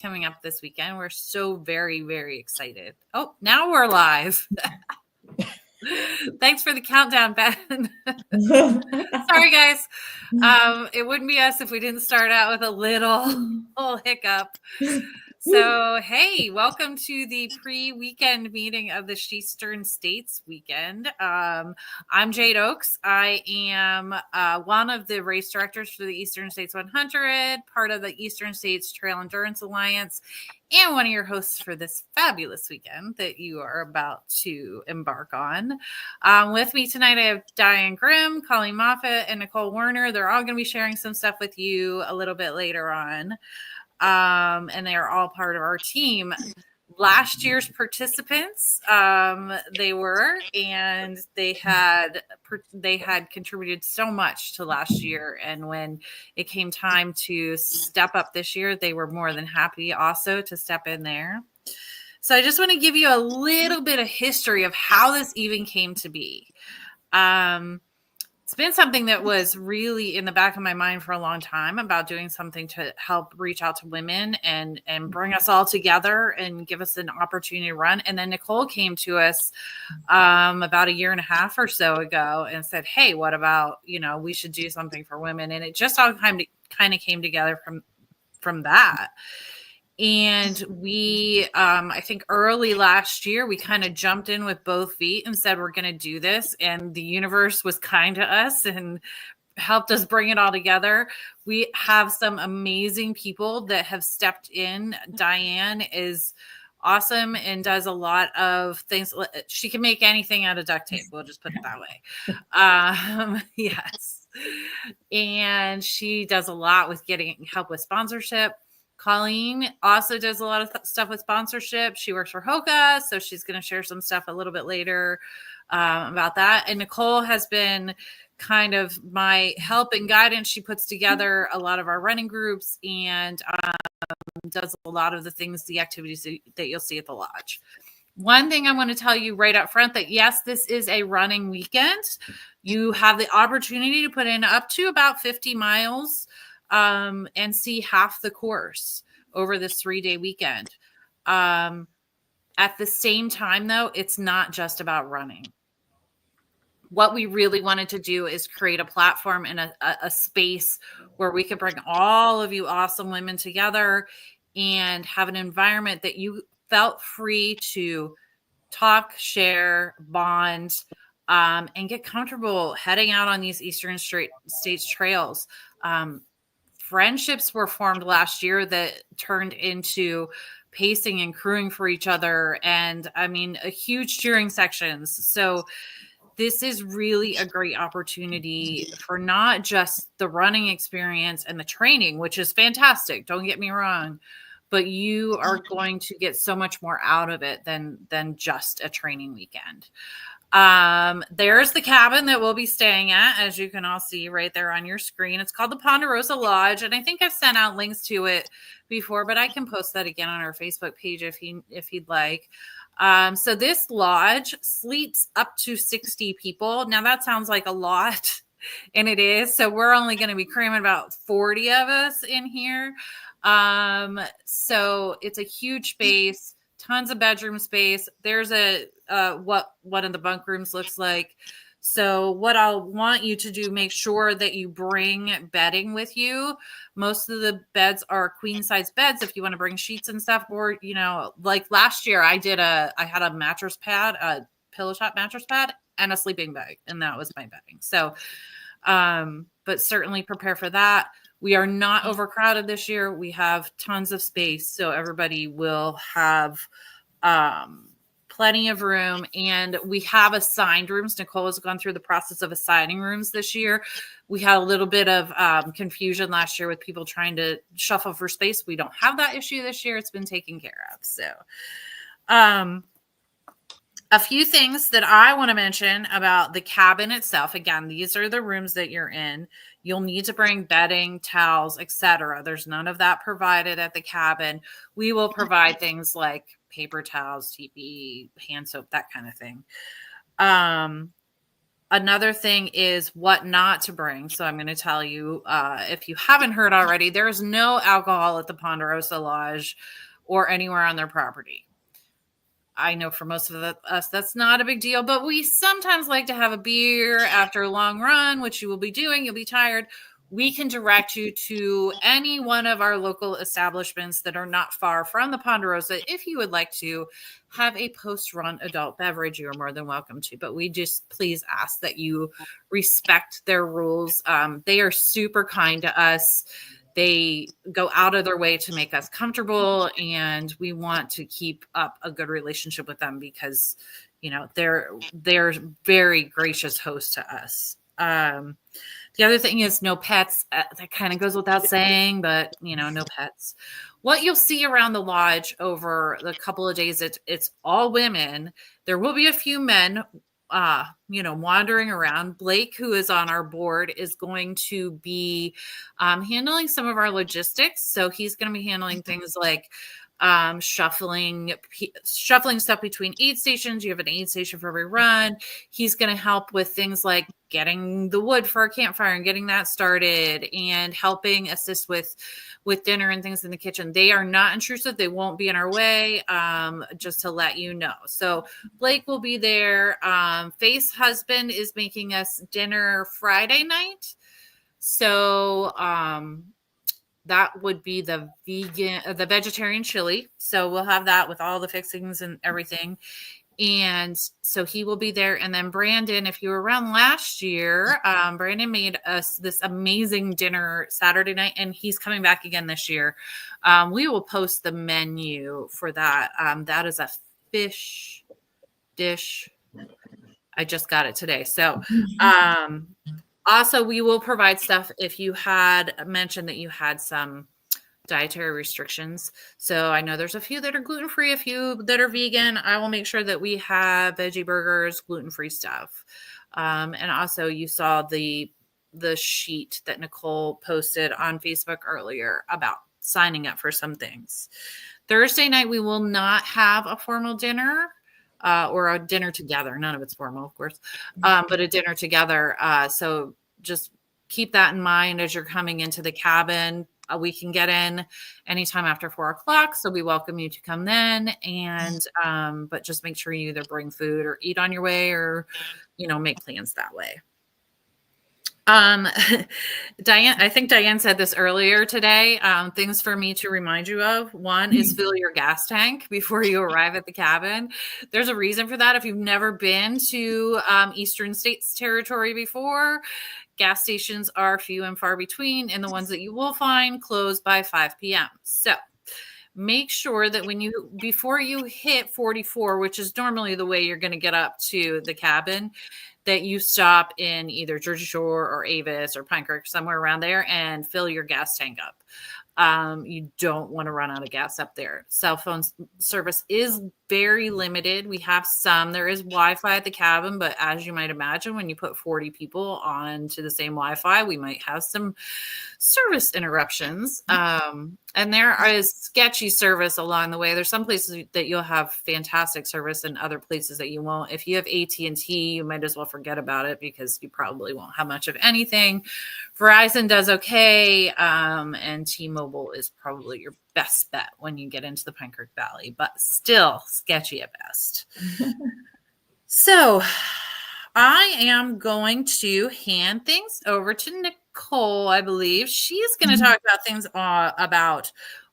coming up this weekend. We're so very, very excited. Oh, now we're live. Thanks for the countdown, Ben. Sorry, guys. It wouldn't be us if we didn't start out with a little hiccup. So, hey, welcome to the pre-weekend meeting of the SHEastern States Weekend. I'm Jade Oakes. I am one of the race directors for the Eastern States 100, part of the Eastern States Trail Endurance Alliance, and one of your hosts for this fabulous weekend that you are about to embark on. With me tonight, I have Diane Grimm, Colleen Moffitt, and Nicole Werner. They're all going to be sharing some stuff with you a little bit later on. And they are all part of our team. Last year's participants, they had contributed so much to last year. And when it came time to step up this year, they were more than happy also to step in there. So I just want to give you a little bit of history of how this even came to be. It's been something that was really in the back of my mind for a long time about doing something to help reach out to women and bring us all together and give us an opportunity to run. And then Nicole came to us about a year and a half or so ago and said, hey, what about, we should do something for women. And it just all kind of came together from that. And we, I think early last year, we kind of jumped in with both feet and said, we're going to do this. And the universe was kind to us and helped us bring it all together. We have some amazing people that have stepped in. Diane is awesome and does a lot of things. She can make anything out of duct tape. We'll just put it that way. Yes. And she does a lot with getting help with sponsorship. Colleen also does a lot of stuff with sponsorship. She works for Hoka, so she's going to share some stuff a little bit later about that. And Nicole has been kind of my help and guidance. She puts together a lot of our running groups and does a lot of the things, the activities that you'll see at the lodge. One thing I want to tell you right up front that yes, this is a running weekend. You have the opportunity to put in up to about 50 miles and see half the course over this 3-day weekend. At the same time, though, it's not just about running. What we really wanted to do is create a platform and a space where we could bring all of you awesome women together and have an environment that you felt free to talk, share, bond, and get comfortable heading out on these Eastern States trails. Friendships were formed last year that turned into pacing and crewing for each other. And I mean, a huge cheering sections. So this is really a great opportunity for not just the running experience and the training, which is fantastic. Don't get me wrong, but you are going to get so much more out of it than just a training weekend. There's the cabin that we'll be staying at, as you can all see right there on your screen. It's called the Ponderosa Lodge, and I think I've sent out links to it before, but I can post that again on our Facebook page if you'd like. So this lodge sleeps up to 60 people. Now that sounds like a lot, and it is. So we're only going to be cramming about 40 of us in here. So it's a huge space. Tons of bedroom space. There's what one of the bunk rooms looks like. So what I'll want you to do, make sure that you bring bedding with you. Most of the beds are queen size beds if you want to bring sheets and stuff. Or, like last year I had a mattress pad, a pillow top mattress pad, and a sleeping bag. And that was my bedding. So, but certainly prepare for that. We are not overcrowded this year. We have tons of space, so everybody will have plenty of room. And we have assigned rooms. Nicole has gone through the process of assigning rooms this year. We had a little bit of confusion last year with people trying to shuffle for space. We don't have that issue this year. It's been taken care of. So a few things that I want to mention about the cabin itself. Again, these are the rooms that you're in. You'll need to bring bedding, towels, etc. There's none of that provided at the cabin. We will provide things like paper towels, TP, hand soap, that kind of thing. Another thing is what not to bring. So I'm going to tell you, if you haven't heard already, there is no alcohol at the Ponderosa Lodge or anywhere on their property. I know for most of us, that's not a big deal, but we sometimes like to have a beer after a long run, which you will be doing. You'll be tired. We can direct you to any one of our local establishments that are not far from the Ponderosa. If you would like to have a post-run adult beverage, you are more than welcome to. But we just please ask that you respect their rules. They are super kind to us. They go out of their way to make us comfortable, and we want to keep up a good relationship with them because, you know, they're very gracious hosts to us. The other thing is no pets. That kind of goes without saying, but, you know, no pets. What you'll see around the lodge over the couple of days, it's all women. There will be a few men, you know, wandering around. Blake, who is on our board, is going to be handling some of our logistics. So he's going to be handling things like shuffling stuff between aid stations. You have an aid station for every run. He's going to help with things like getting the wood for our campfire and getting that started, and helping assist with dinner and things in the kitchen. They are not intrusive. They won't be in our way, just to let you know. So Blake will be there. Faith's husband is making us dinner Friday night. So that would be the vegetarian chili. So we'll have that with all the fixings and everything. And so he will be there. And then Brandon, if you were around last year, Brandon made us this amazing dinner Saturday night, and he's coming back again this year. We will post the menu for that. That is a fish dish. I just got it today. So, also, we will provide stuff if you had mentioned that you had some dietary restrictions. So I know there's a few that are gluten-free, a few that are vegan. I will make sure that we have veggie burgers, gluten-free stuff. And also you saw the sheet that Nicole posted on Facebook earlier about signing up for some things. Thursday night, we will not have a formal dinner. Or a dinner together. None of it's formal, of course, but a dinner together. So just keep that in mind as you're coming into the cabin. We can get in anytime after 4:00. So we welcome you to come then. And, but just make sure you either bring food or eat on your way, or, you know, make plans that way. Diane, I think Diane said this earlier today. Things for me to remind you of. One is fill your gas tank before you arrive at the cabin. There's a reason for that. If you've never been to Eastern States territory before, gas stations are few and far between, and the ones that you will find close by 5 p.m. So make sure that before you hit 44, which is normally the way you're going to get up to the cabin, that you stop in either Jersey Shore or Avis or Pine Creek, somewhere around there, and fill your gas tank up. You don't want to run out of gas up there. Cell phone service is very limited. We have some. There is Wi-Fi at the cabin, but as you might imagine, when you put 40 people onto the same Wi-Fi, we might have some service interruptions. And there is sketchy service along the way. There's some places that you'll have fantastic service and other places that you won't. If you have AT&T, you might as well forget about it because you probably won't have much of anything. Verizon does okay, and T-Mobile is probably your best bet when you get into the Pine Creek Valley, but still sketchy at best. So I am going to hand things over to Nicole, I believe. She's going to talk about things about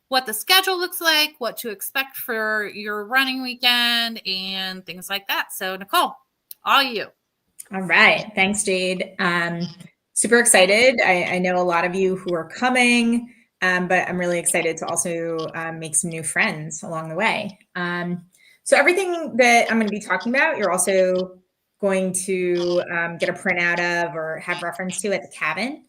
what the schedule looks like, what to expect for your running weekend, and things like that. So Nicole, all you. All right. Thanks, Jade. Super excited. I know a lot of you who are coming, but I'm really excited to also make some new friends along the way. So everything that I'm going to be talking about, you're also going to get a printout of or have reference to at the cabin.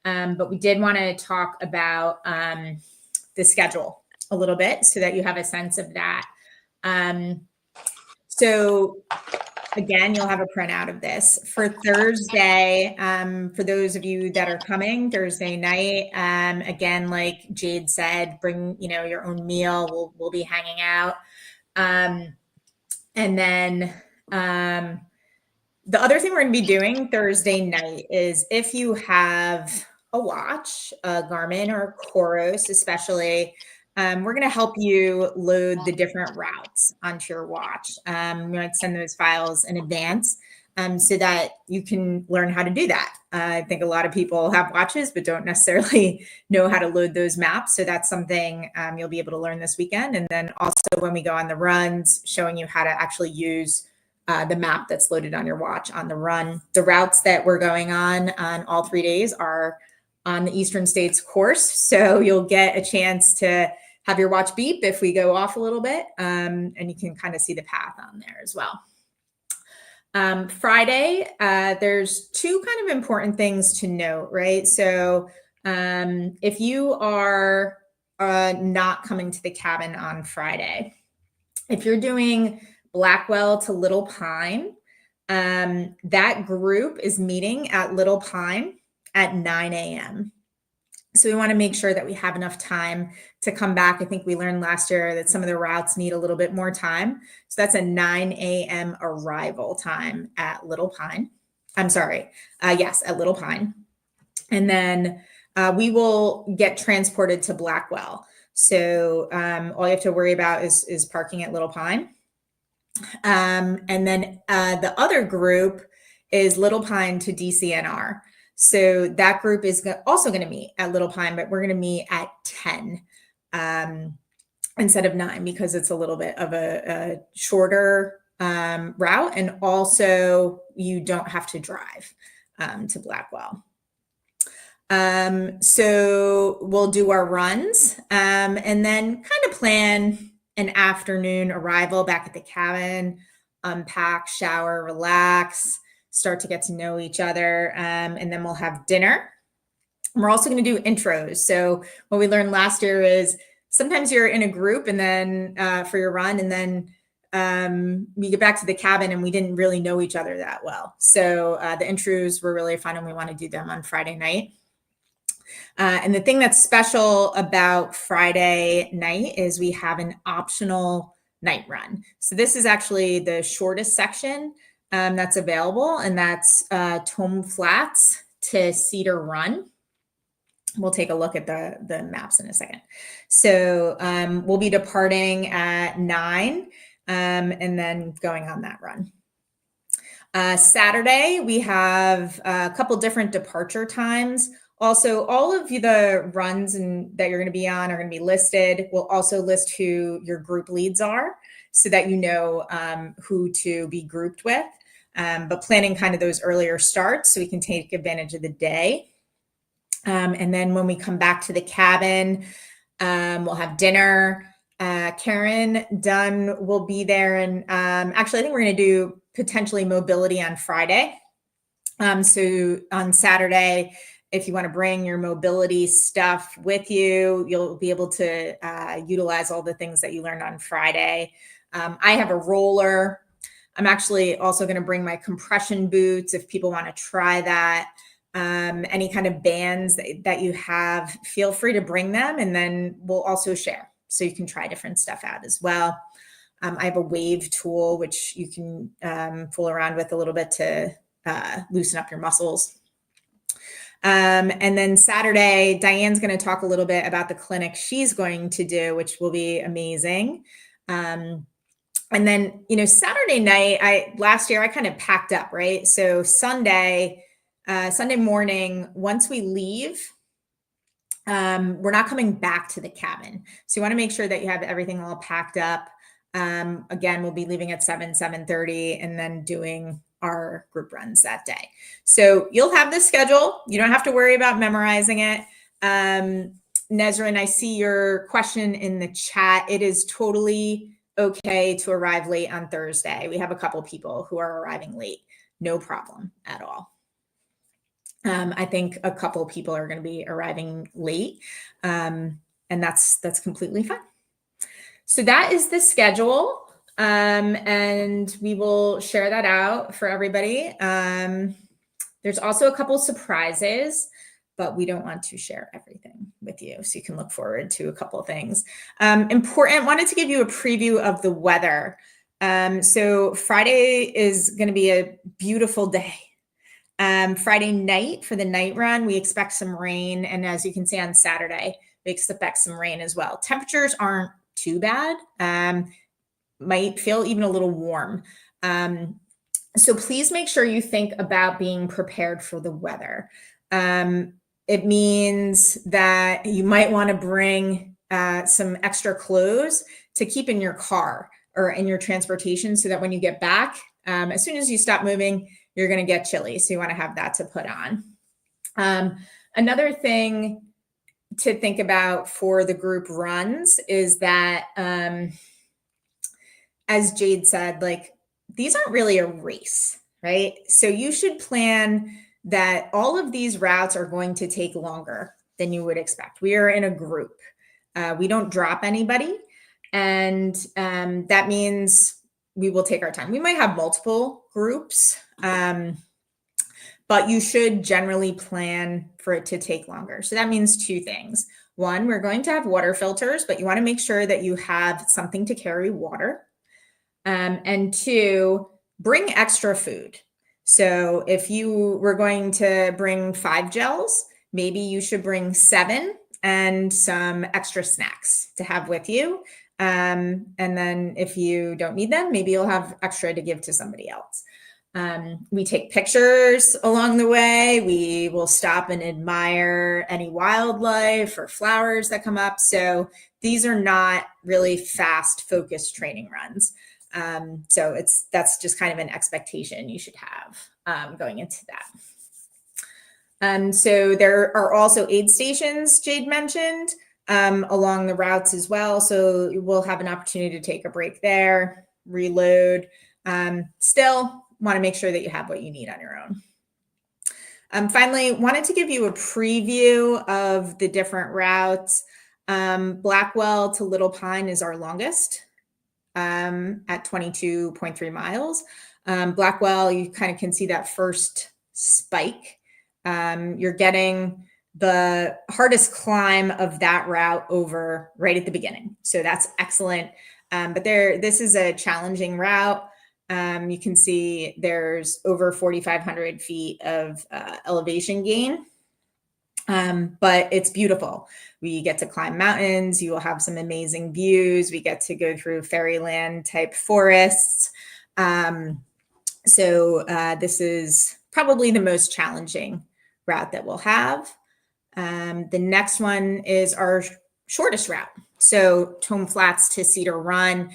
But we did want to talk about the schedule a little bit so that you have a sense of that. So again, you'll have a printout of this for Thursday. For those of you that are coming Thursday night, again, like Jade said, bring your own meal. We'll be hanging out, and then The other thing we're going to be doing Thursday night is if you have a watch, a Garmin or a Coros especially, we're going to help you load the different routes onto your watch. We're going to send those files in advance so that you can learn how to do that. I think a lot of people have watches but don't necessarily know how to load those maps. So that's something you'll be able to learn this weekend. And then also when we go on the runs, showing you how to actually use the map that's loaded on your watch on the run. The routes that we're going on all 3 days are on the Eastern States course. So you'll get a chance to have your watch beep if we go off a little bit, and you can kind of see the path on there as well. Friday, there's two kind of important things to note, right? So if you are not coming to the cabin on Friday, if you're doing Blackwell to Little Pine, that group is meeting at Little Pine at 9 a.m. So we want to make sure that we have enough time to come back. I think we learned last year that some of the routes need a little bit more time. So that's a 9 a.m. arrival time at Little Pine. I'm sorry. Yes, at Little Pine. And then we will get transported to Blackwell. So all you have to worry about is parking at Little Pine. And then the other group is Little Pine to DCNR. So that group is also going to meet at Little Pine, but we're going to meet at 10 instead of 9 because it's a little bit of a shorter route. And also you don't have to drive to Blackwell. So we'll do our runs and then kind of plan an afternoon arrival back at the cabin, unpack, shower, relax, start to get to know each other. And then we'll have dinner. And we're also going to do intros. So what we learned last year is sometimes you're in a group and then for your run, and then we get back to the cabin and we didn't really know each other that well. So the intros were really fun and we want to do them on Friday night. And the thing that's special about Friday night is we have an optional night run. So this is actually the shortest section that's available, and that's Tome Flats to Cedar Run. We'll take a look at the maps in a second. So we'll be departing at 9 and then going on that run. Saturday, we have a couple different departure times. Also, all of the runs that you're going to be on are going to be listed. We'll also list who your group leads are so that you know who to be grouped with, but planning kind of those earlier starts so we can take advantage of the day. And then when we come back to the cabin, we'll have dinner. Karen Dunn will be there. And actually, I think we're going to do potentially mobility on Friday. So on Saturday, if you want to bring your mobility stuff with you, you'll be able to utilize all the things that you learned on Friday. I have a roller. I'm actually also going to bring my compression boots if people want to try that. Any kind of bands that you have, feel free to bring them, and then we'll also share so you can try different stuff out as well. I have a wave tool, which you can fool around with a little bit to loosen up your muscles. And then Saturday, Diane's going to talk a little bit about the clinic she's going to do, which will be amazing. And then, Saturday night, last year I kind of packed up, right? So Sunday morning, once we leave, we're not coming back to the cabin. So you want to make sure that you have everything all packed up. Again, we'll be leaving at 7:30 and then doing our group runs that day. So you'll have this schedule. You don't have to worry about memorizing it. Nezrin, I see your question in the chat. It is totally okay to arrive late on Thursday. We have a couple people who are arriving late. No problem at all. I think a couple people are going to be arriving late, and that's completely fine. So that is the schedule. And we will share that out for everybody. There's also a couple surprises, but we don't want to share everything with you. So you can look forward to a couple of things. Wanted to give you a preview of the weather So Friday is going to be a beautiful day. Friday night for the night run, we expect some rain. And as you can see on Saturday, we expect some rain as well. Temperatures aren't too bad. Might feel even a little warm. So please make sure you think about being prepared for the weather. It means that you might want to bring some extra clothes to keep in your car or in your transportation so that when you get back, as soon as you stop moving, you're going to get chilly. So you want to have that to put on. Another thing to think about for the group runs is that, as Jade said, like, these aren't really a race, right? So you should plan that all of these routes are going to take longer than you would expect. We are in a group. We don't drop anybody. And that means we will take our time. We might have multiple groups, but you should generally plan for it to take longer. So that means two things. One, we're going to have water filters, but you want to make sure that you have something to carry water. And two, bring extra food. So if you were going to bring 5 gels, maybe you should bring 7 and some extra snacks to have with you. And then if you don't need them, maybe you'll have extra to give to somebody else. We take pictures along the way. We will stop and admire any wildlife or flowers that come up. So these are not really fast, focused training runs. So that's just kind of an expectation you should have going into that. So there are also aid stations Jade mentioned along the routes as well. So we'll have an opportunity to take a break there, reload. Still want to make sure that you have what you need on your own. Finally, wanted to give you a preview of the different routes. Blackwell to Little Pine is our longest. At 22.3 miles. Blackwell, you kind of can see that first spike. You're getting the hardest climb of that route over right at the beginning. So that's excellent. But this is a challenging route. You can see there's over 4,500 feet of elevation gain. But it's beautiful. We get to climb mountains. You will have some amazing views. We get to go through fairyland type forests. So this is probably the most challenging route that we'll have. The next one is our shortest route. So Tome Flats to Cedar Run.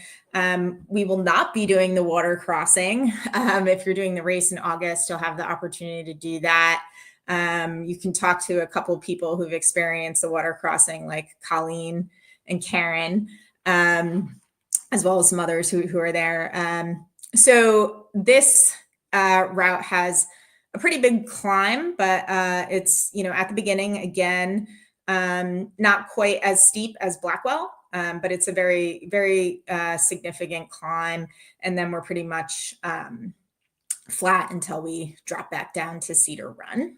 We will not be doing the water crossing. If you're doing the race in August, you'll have the opportunity to do that. You can talk to a couple of people who've experienced the water crossing, like Colleen and Karen, as well as some others who are there. So this route has a pretty big climb, but it's, at the beginning, again, not quite as steep as Blackwell, but it's a very, very significant climb. And then we're pretty much flat until we drop back down to Cedar Run.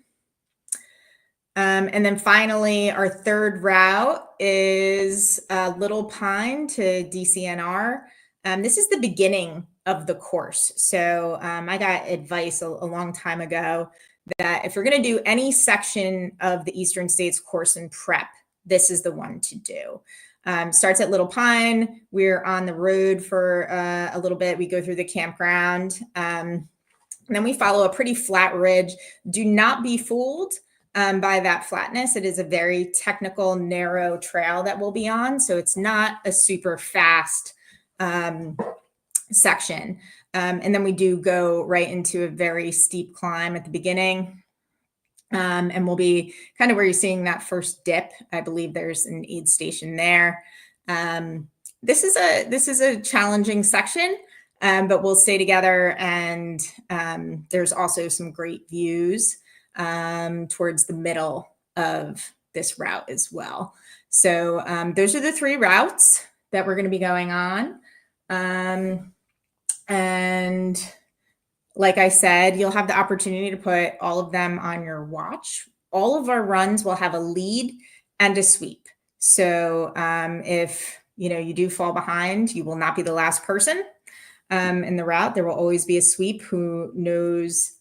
And then finally, our third route is Little Pine to DCNR. This is the beginning of the course. So I got advice a long time ago that if you're going to do any section of the Eastern States course in prep, this is the one to do. Starts at Little Pine. We're on the road for a little bit. We go through the campground. And then we follow a pretty flat ridge. Do not be fooled by that flatness. It is a very technical, narrow trail that we'll be on. So it's not a super fast section. And then we do go right into a very steep climb at the beginning. And we'll be kind of where you're seeing that first dip. I believe there's an aid station there. This is a challenging section, but we'll stay together. And there's also some great views towards the middle of this route as well. So those are the 3 routes that we're going to be going on. And like I said, you'll have the opportunity to put all of them on your watch. All of our runs will have a lead and a sweep. So if you do fall behind, you will not be the last person. in the route. There will always be a sweep who knows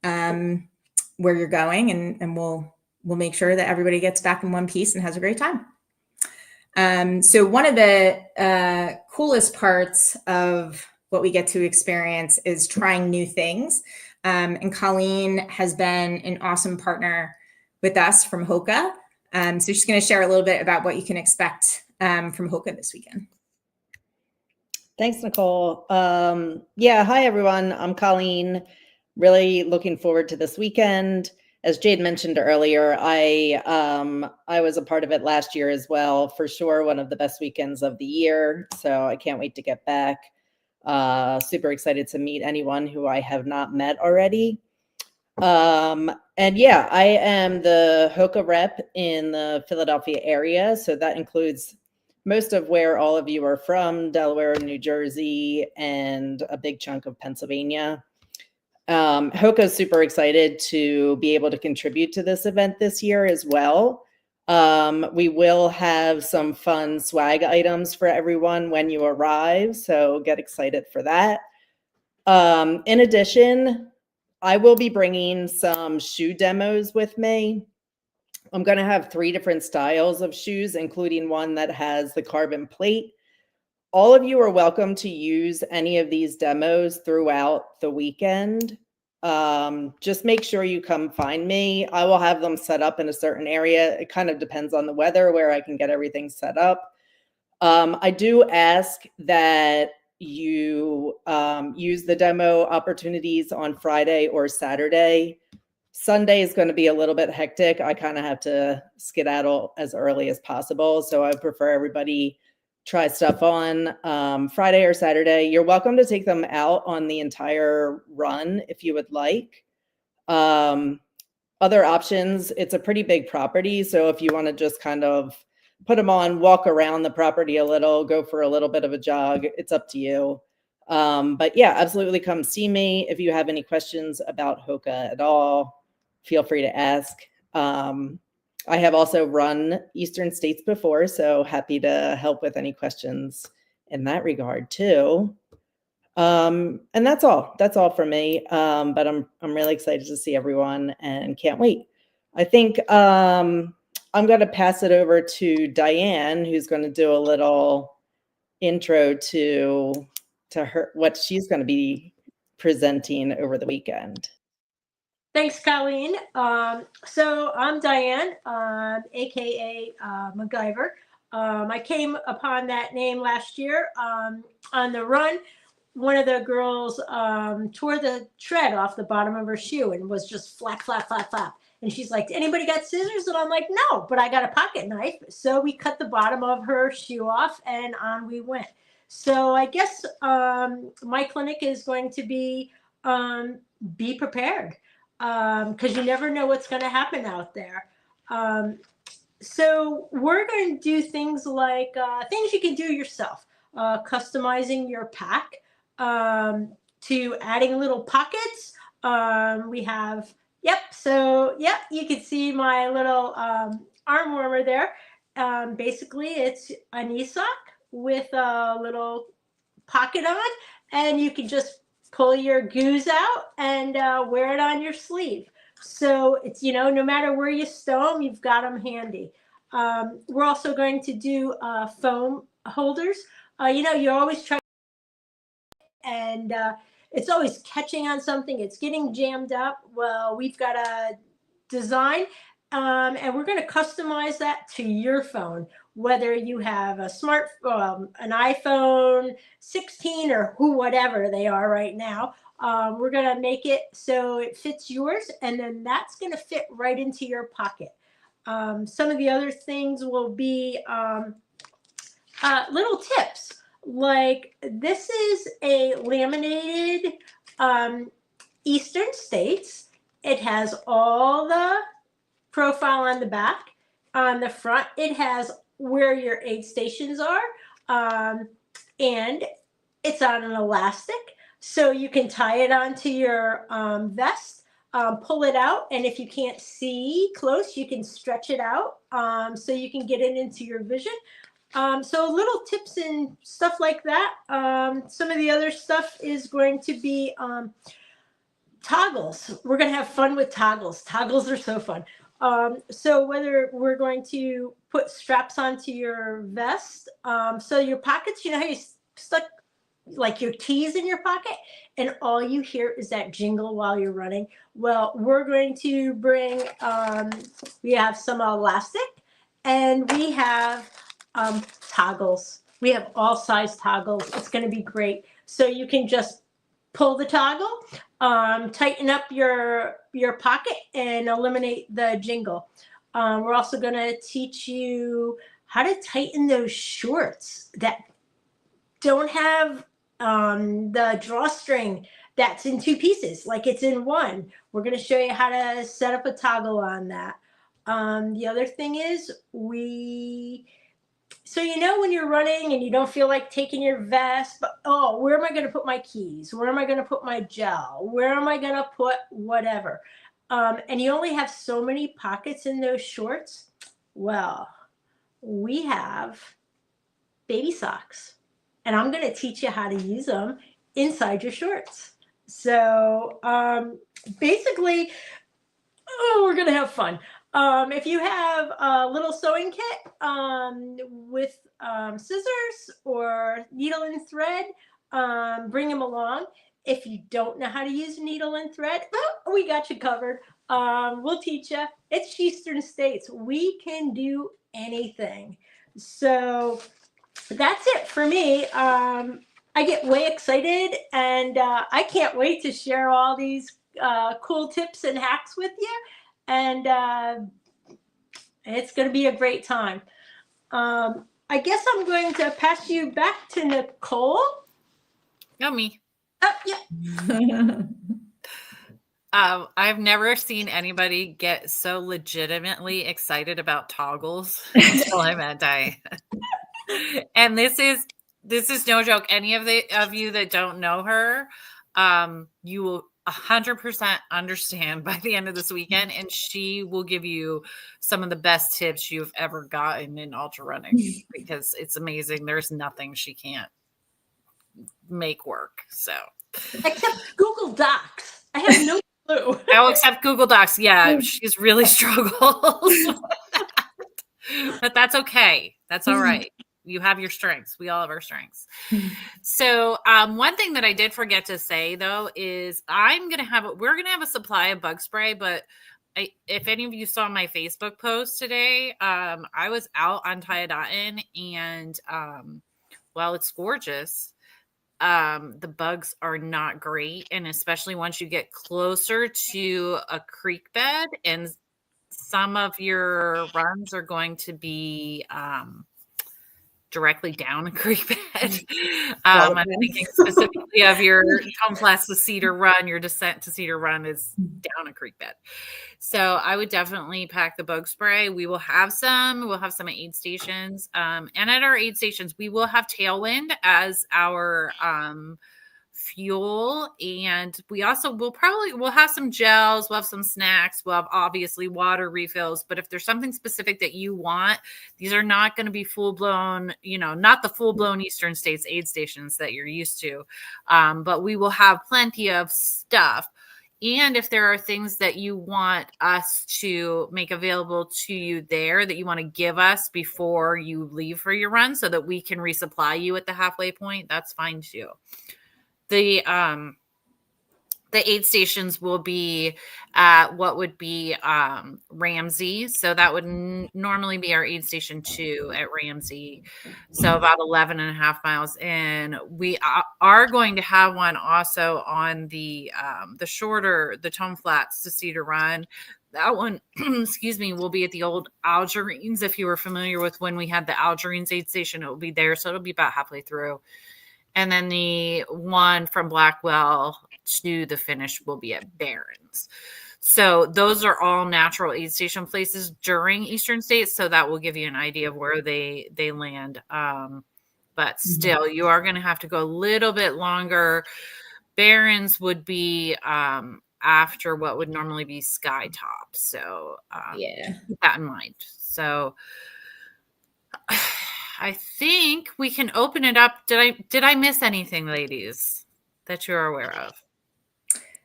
where you're going, and we'll make sure that everybody gets back in one piece and has a great time. So one of the coolest parts of what we get to experience is trying new things. And Colleen has been an awesome partner with us from Hoka. So she's going to share a little bit about what you can expect from Hoka this weekend. Thanks, Nicole. Yeah, hi, everyone. I'm Colleen. Really looking forward to this weekend. As Jade mentioned earlier, I was a part of it last year as well. For sure, one of the best weekends of the year. So I can't wait to get back. Super excited to meet anyone who I have not met already. And yeah, I am the Hoka rep in the Philadelphia area. So that includes most of where all of you are from, Delaware, New Jersey, and a big chunk of Pennsylvania. Hoka is super excited to be able to contribute to this event this year as well. We will have some fun swag items for everyone when you arrive, so get excited for that. In addition, I will be bringing some shoe demos with me. I'm going to have 3 different styles of shoes, including one that has the carbon plate. All of you are welcome to use any of these demos throughout the weekend. Just make sure you come find me. I will have them set up in a certain area. It kind of depends on the weather where I can get everything set up. I do ask that you use the demo opportunities on Friday or Saturday. Sunday is going to be a little bit hectic. I kind of have to skedaddle as early as possible. So I prefer everybody try stuff on Friday or Saturday. You're welcome to take them out on the entire run if you would like. Other options, it's a pretty big property. So if you want to just kind of put them on, walk around the property a little, go for a little bit of a jog, it's up to you. But yeah, absolutely come see me. If you have any questions about Hoka at all, feel free to ask. I have also run Eastern States before, so happy to help with any questions in that regard too. And that's all. That's all for me. But I'm really excited to see everyone and can't wait. I think I'm going to pass it over to Diane, who's going to do a little intro to her, what she's going to be presenting over the weekend. Thanks, Colleen. So I'm Diane, aka MacGyver. I came upon that name last year on the run. One of the girls tore the tread off the bottom of her shoe and was just flap, flap, flap, flap. And she's like, anybody got scissors? And I'm like, no, but I got a pocket knife. So we cut the bottom of her shoe off and on we went. So I guess my clinic is going to be prepared. Because you never know what's going to happen out there. So we're going to do things like things you can do yourself, customizing your pack, to adding little pockets. We have, so you can see my little arm warmer there. Basically, it's a knee sock with a little pocket on, and you can just pull your goos out and wear it on your sleeve. So it's, no matter where you stow them, you've got them handy. We're also going to do foam holders. You always try, and it's always catching on something. It's getting jammed up. Well, we've got a design, and we're going to customize that to your phone. Whether you have a an iPhone 16 or whatever they are right now, we're going to make it so it fits yours, and then that's going to fit right into your pocket. Some of the other things will be little tips. Like this is a laminated Eastern States. It has all the profile on the back. On the front, it has where your aid stations are, and it's on an elastic, so you can tie it onto your vest, pull it out, and if you can't see close, you can stretch it out so you can get it into your vision. So little tips and stuff like that. Some of the other stuff is going to be toggles. We're going to have fun with toggles. Toggles are so fun. So whether we're going to put straps onto your vest, so your pockets, you know how you stuck like your keys in your pocket and all you hear is that jingle while you're running. Well, we're going to bring, we have some elastic and we have toggles. We have all size toggles. It's going to be great. So you can just pull the toggle, tighten up your pocket and eliminate the jingle. We're also going to teach you how to tighten those shorts that don't have the drawstring that's in two pieces, like it's in one. We're going to show you how to set up a toggle on that. The other thing is so you know when you're running and you don't feel like taking your vest, but oh, where am I going to put my keys? Where am I going to put my gel? Where am I going to put whatever? And you only have so many pockets in those shorts. Well, we have baby socks. And I'm going to teach you how to use them inside your shorts. So basically, we're going to have fun. If you have a little sewing kit with scissors or needle and thread, bring them along. If you don't know how to use needle and thread, we got you covered. We'll teach you. It's SHEastern States. We can do anything. So that's it for me. I get way excited and I can't wait to share all these cool tips and hacks with you. And it's going to be a great time. I guess I'm going to pass you back to Nicole. No, me. Oh, yeah. I've never seen anybody get so legitimately excited about toggles until I met Diane. And this is no joke. Any of you that don't know her, you will 100% understand by the end of this weekend, and she will give you some of the best tips you've ever gotten in ultra running because it's amazing. There's nothing she can't make work. So, except Google Docs, I have no clue. Oh, except Google Docs. Yeah, she's really struggled, but that's okay. That's all right. You have your strengths. We all have our strengths. So one thing that I did forget to say though is we're going to have a supply of bug spray, but if any of you saw my Facebook post today, I was out on Tiadatin and while it's gorgeous, the bugs are not great. And especially once you get closer to a creek bed and some of your runs are going to be directly down a creek bed. I'm thinking specifically of your Tom Flats to Cedar Run. Your descent to Cedar Run is down a creek bed. So I would definitely pack the bug spray. We will have some. We'll have some at aid stations. And at our aid stations, we will have Tailwind as our fuel, and we'll have some gels, we'll have some snacks, we'll have obviously water refills. But if there's something specific that you want, these are not going to be full-blown, not the full-blown Eastern States aid stations that you're used to, but we will have plenty of stuff. And if there are things that you want us to make available to you there that you want to give us before you leave for your run so that we can resupply you at the halfway point, that's fine too. The aid stations will be at what would be Ramsey. So that would normally be our aid station 2 at Ramsey. So about 11 and a half miles in. We are going to have one also on the shorter, the Tom Flats to Cedar Run. That one, excuse me, will be at the old Algerines. If you were familiar with when we had the Algerines aid station, it will be there. So it'll be about halfway through. And then the one from Blackwell to the finish will be at Barron's. So those are all natural aid station places during Eastern States. So that will give you an idea of where they land. But still, you are going to have to go a little bit longer. Barron's would be after what would normally be Skytop. So keep that in mind. So I think we can open it up. Did I miss anything, ladies, that you're aware of?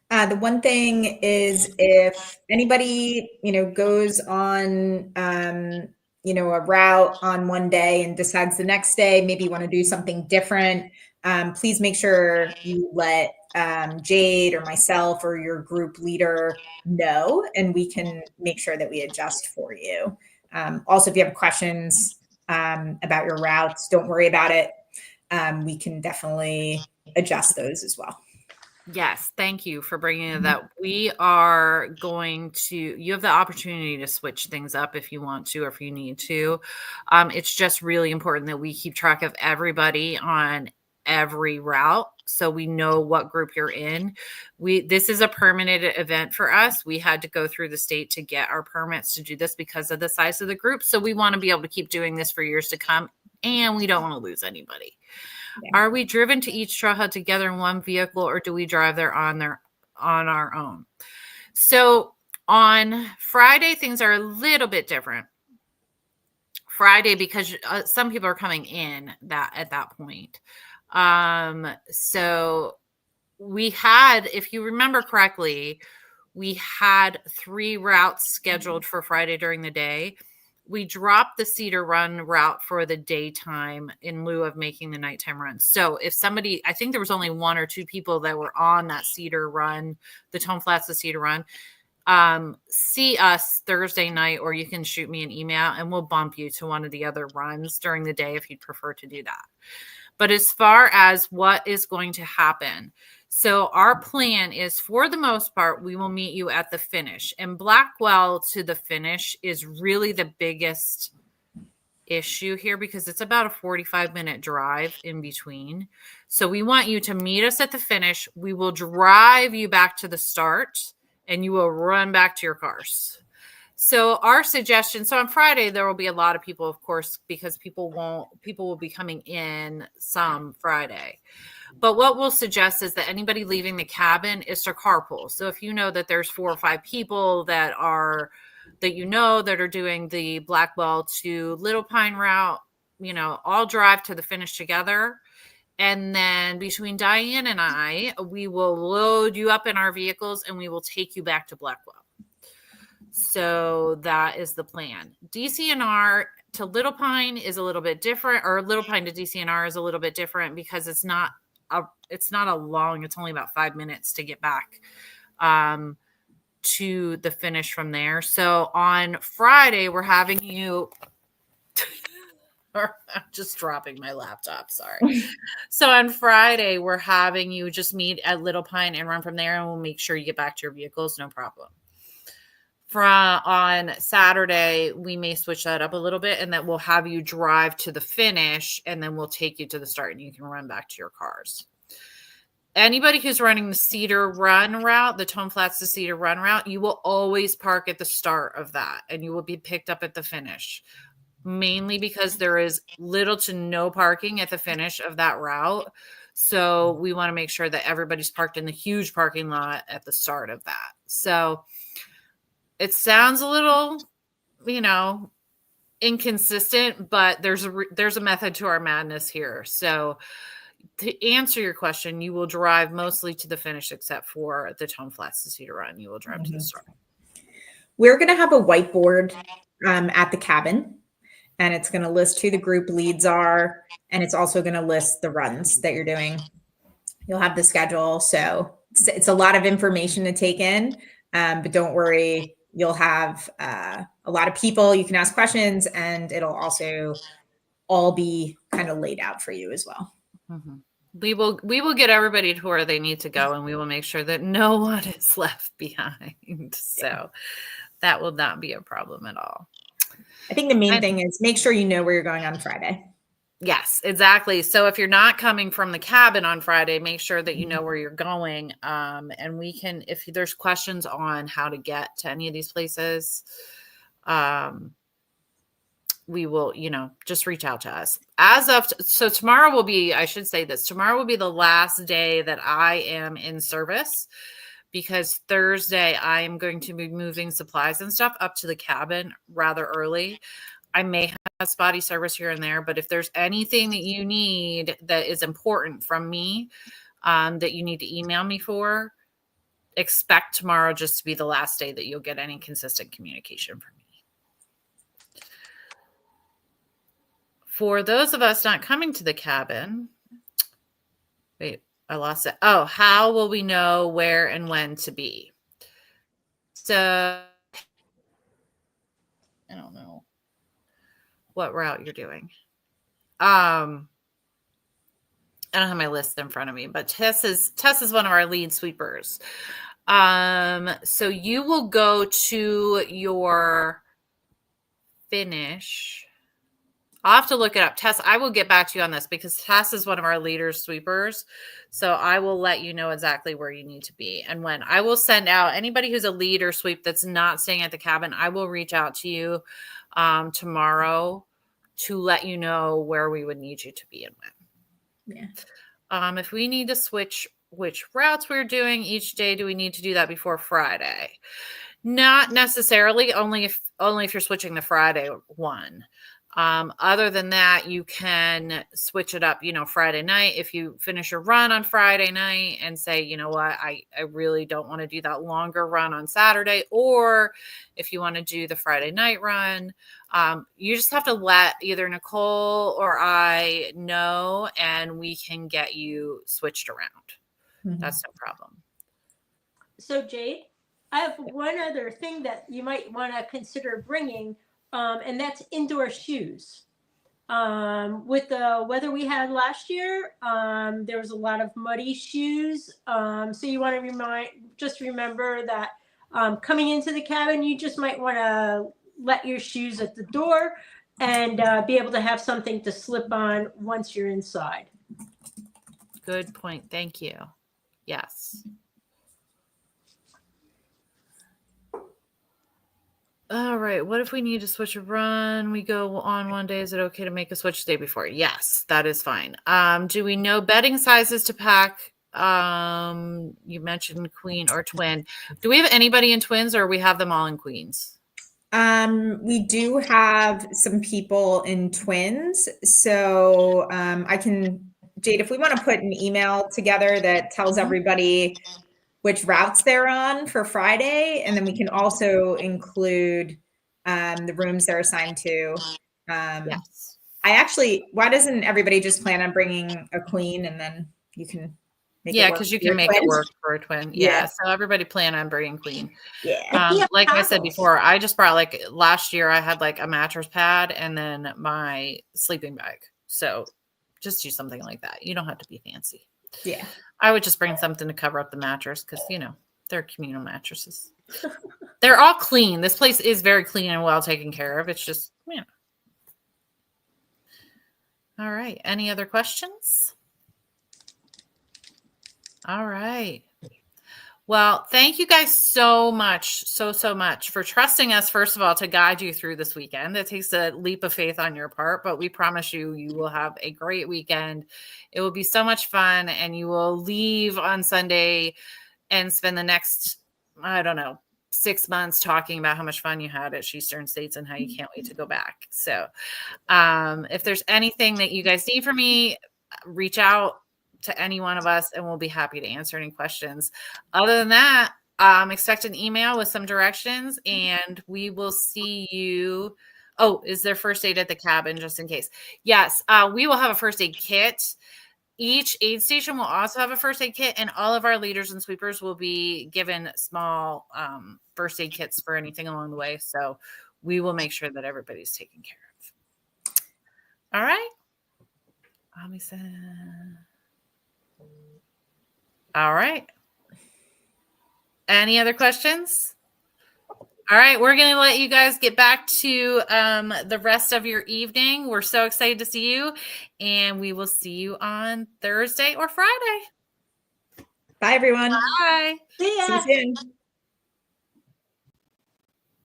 The one thing is if anybody, goes on, a route on one day and decides the next day, maybe you want to do something different, please make sure you let Jade or myself or your group leader know, and we can make sure that we adjust for you. Also, if you have questions about your routes, don't worry about it. We can definitely adjust those as well. Yes, thank you for bringing it up. We are going to, you have the opportunity to switch things up if you want to or if you need to. It's just really important that we keep track of everybody on every route so we know what group you're in. This is a permanent event for us. We had to go through the state to get our permits to do this because of the size of the group. So we want to be able to keep doing this for years to come, and we don't want to lose anybody. Yeah. Are we driven to each trailhead together in one vehicle, or do we drive there on our own? So on Friday, things are a little bit different. Friday, because some people are coming in at that point. So we had, if you remember correctly, we had 3 routes scheduled for Friday during the day. We dropped the Cedar Run route for the daytime in lieu of making the nighttime run. So if somebody, I think there was only 1 or 2 people that were on that Cedar Run, the Tone Flats, the Cedar Run, see us Thursday night, or you can shoot me an email and we'll bump you to one of the other runs during the day if you'd prefer to do that. But as far as what is going to happen, so our plan is, for the most part, we will meet you at the finish. And Blackwell to the finish is really the biggest issue here because it's about a 45-minute drive in between. So we want you to meet us at the finish. We will drive you back to the start, and you will run back to your cars. So our suggestion, so on Friday, there will be a lot of people, of course, because people will be coming in some Friday. But what we'll suggest is that anybody leaving the cabin is to carpool. So if you know that there's 4 or 5 people that are doing the Blackwell to Little Pine route, all drive to the finish together. And then between Diane and I, we will load you up in our vehicles and we will take you back to Blackwell. So that is the plan. DCNR to Little Pine is a little bit different, or Little Pine to DCNR is a little bit different because it's not a long, it's only about 5 minutes to get back to the finish from there. So on Friday, we're having you, I'm just dropping my laptop, sorry. So on Friday, we're having you just meet at Little Pine and run from there, and we'll make sure you get back to your vehicles, no problem. On Saturday, we may switch that up a little bit, and that we'll have you drive to the finish, and then we'll take you to the start, and you can run back to your cars. Anybody who's running the Cedar Run route, the Tone Flats to Cedar Run route, you will always park at the start of that, and you will be picked up at the finish, mainly because there is little to no parking at the finish of that route. So we want to make sure that everybody's parked in the huge parking lot at the start of that. So it sounds a little, inconsistent, but there's a method to our madness here. So to answer your question, you will drive mostly to the finish, except for the Tone Flats to Cedar Run. You will drive to the start. We're going to have a whiteboard at the cabin, and it's going to list who the group leads are, and it's also going to list the runs that you're doing. You'll have the schedule. So it's a lot of information to take in, but don't worry. You'll have a lot of people you can ask questions, and it'll also all be kind of laid out for you as well. Mm-hmm. We will get everybody to where they need to go, and we will make sure that no one is left behind. So that will not be a problem at all. I think the main thing is make sure you know where you're going on Friday. Yes, exactly. So if you're not coming from the cabin on Friday, make sure that you know where you're going. And we can, if there's questions on how to get to any of these places, we will, just reach out to us. So tomorrow will be, I should say this, tomorrow will be the last day that I am in service, because Thursday I am going to be moving supplies and stuff up to the cabin rather early. I may have spotty service here and there, but if there's anything that you need that is important from me, that you need to email me for, expect tomorrow just to be the last day that you'll get any consistent communication from me. For those of us not coming to the cabin, wait, I lost it. Oh, how will we know where and when to be? So I don't know what route you're doing. I don't have my list in front of me, but Tess is one of our lead sweepers. So you will go to your finish. I'll have to look it up. Tess, I will get back to you on this because Tess is one of our leader sweepers. So I will let you know exactly where you need to be and when. I will send out anybody who's a leader sweep that's not staying at the cabin. I will reach out to you tomorrow to let you know where we would need you to be and when. Yeah. If we need to switch which routes we're doing each day, do we need to do that before Friday? Not necessarily, only if you're switching the Friday one. Other than that, you can switch it up, Friday night. If you finish your run on Friday night and say, you know what, I really don't want to do that longer run on Saturday, or if you want to do the Friday night run, you just have to let either Nicole or I know, and we can get you switched around. Mm-hmm. That's no problem. So Jade, I have one other thing that you might want to consider bringing. And that's indoor shoes. With the weather we had last year, there was a lot of muddy shoes. So you want to remember that coming into the cabin, you just might want to let your shoes at the door and be able to have something to slip on once you're inside. Good point. Thank you. Yes. All right. What if we need to switch a run? We go on one day. Is it okay to make a switch the day before? Yes, that is fine. Do we know bedding sizes to pack? You mentioned queen or twin. Do we have anybody in twins, or we have them all in queens? We do have some people in twins. So Jade, if we want to put an email together that tells everybody which routes they're on for Friday, and then we can also include the rooms they're assigned to. Yes. Why doesn't everybody just plan on bringing a queen, and then you can make it work? Because you can make it work for a twin. Yeah. So everybody plan on bringing queen. Yeah. Like I said before, I just brought last year I had a mattress pad and then my sleeping bag. So just do something like that. You don't have to be fancy. Yeah. I would just bring something to cover up the mattress because, they're communal mattresses. They're all clean. This place is very clean and well taken care of. It's just, All right. Any other questions? All right. Well, thank you guys so much, so much for trusting us, first of all, to guide you through this weekend. It takes a leap of faith on your part, but we promise you will have a great weekend. It will be so much fun, and you will leave on Sunday and spend the next, 6 months talking about how much fun you had at SHEastern States and how you can't wait to go back. So if there's anything that you guys need from me, reach out to any one of us and we'll be happy to answer any questions. Other than that, expect an email with some directions and we will see you. Oh, is there first aid at the cabin just in case? Yes, we will have a first aid kit. Each aid station will also have a first aid kit, and all of our leaders and sweepers will be given small first aid kits for anything along the way. So we will make sure that everybody's taken care of. All right. All right. Any other questions? All right, we're going to let you guys get back to the rest of your evening. We're so excited to see you, and we will see you on Thursday or Friday. Bye, everyone. Bye. See ya. See you soon.